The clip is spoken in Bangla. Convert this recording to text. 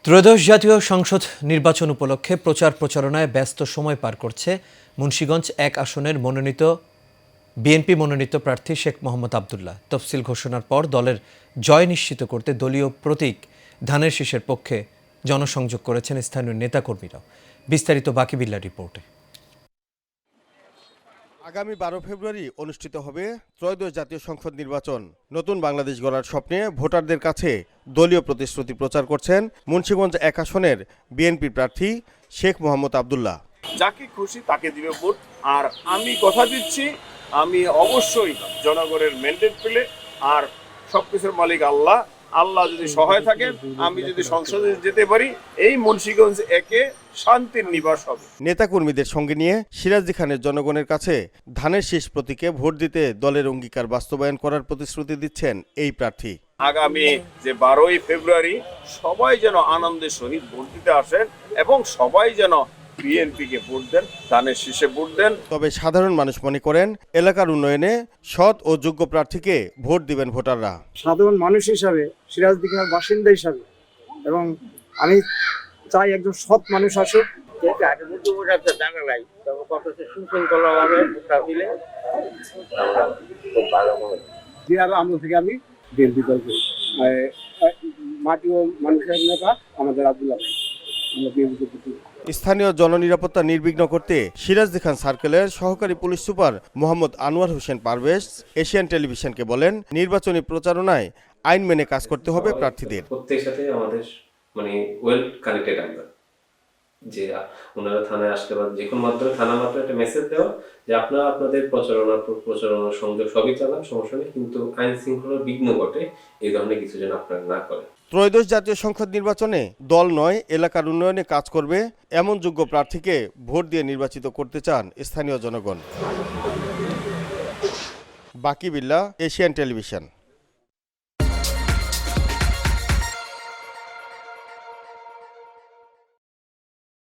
ত্রয়োদশ জাতীয় সংসদ নির্বাচন উপলক্ষে প্রচার প্রচারণায় ব্যস্ত সময় পার করছে মুন্সিগঞ্জ ১ আসনের বিএনপি মনোনীত প্রার্থী শেখ মোহাম্মদ আবদুল্লাহ। তফসিল ঘোষণার পর দলের জয় নিশ্চিত করতে দলীয় প্রতীক ধানের শীষের পক্ষে জনসংযোগ করেছেন স্থানীয় নেতাকর্মীরা। বিস্তারিত বাকি বিল্লাহ রিপোর্টে। আগামী ১২ ফেব্রুয়ারি অনুষ্ঠিত হবে ত্রয়োদশ জাতীয় সংসদ নির্বাচন। নতুন বাংলাদেশ গড়ার স্বপ্নে ভোটারদের কাছে দলীয় প্রতিশ্রুতি প্রচার করছেন মুন্সিগঞ্জ ১ আসনের বিএনপি প্রার্থী শেখ মোহাম্মদ আবদুল্লাহ। যাকে খুশি তাকে দিবে ভোট, আর আমি কথা দিচ্ছি আমি অবশ্যই জনগণের ম্যান্ডেট পেলে, আর সবকিছুর মালিক আল্লাহ যদি সহায় থাকেন, আমি যদি সংসদে যেতে পারি, এই মুন্সিগঞ্জ ১-এ শান্তির নিবাস হবে। নেতাকর্মীদের সঙ্গে নিয়ে সিরাজদি খানের জনগণের কাছে ধানের শীষ প্রতীকে ভোট দিতে দলের অঙ্গীকার বাস্তবায়ন করার প্রতিশ্রুতি দিচ্ছেন এই প্রার্থী। আগামী যে ১২ই ফেব্রুয়ারি সবাই যেন আনন্দের সহিত ভোট দিতে আসেন এবং সবাই যেন বিএনপিকে ভোট দেন, ধানের শীষে ভোট দেন। তবে সাধারণ মানুষ মনে করেন এলাকার উন্নয়নে সৎ ও যোগ্য প্রার্থীকে ভোট দিবেন ভোটাররা। সাধারণ মানুষ হিসাবে, সিরাজদি খানের বাসিন্দা হিসাবে, এবং আমি চাই একজন সৎ মানুষ আসুক। আমল থেকে আমি বিএনপি দল করি, মাটি ও মানুষের নেতা আমাদের আব্দুল্লাহ ভাই, আমরা বিএনপি করি। স্থানীয় জননিরাপত্তা নির্বিঘ্ন করতে সিরাজদি খান সার্কেলের সহকারী police super Mohammad Anwar Hossain Parvez Asian টেলিভিশনকে বলেন, নির্বাচনী প্রচারণায় আইন মেনে কাজ করতে হবে প্রার্থীদের। প্রত্যেকের সাথে আমাদের ওয়েল কানেক্টেড আমরা, যে ওনারা থানায় আসলে বা যে কোনো মাধ্যমে থানা মাত্র একটা মেসেজ দেওয়া যে আপনারা আপনাদের প্রচারণা সংযোগ সবই চালান, সমস্যা নেই, কিন্তু আইন শৃঙ্খলার বিঘ্ন ঘটে এই ধরনের কিছু যেন আপনারা না করেন। ত্রয়োদশ জাতীয় সংসদ নির্বাচনে দল নয় এলাকার উন্নয়নে কাজ করবে এমন যোগ্য প্রার্থীকে ভোট দিয়ে নির্বাচিত করতে চান স্থানীয় জনগণ। বাকি বিল্লাহ, এশিয়ান টেলিভিশন।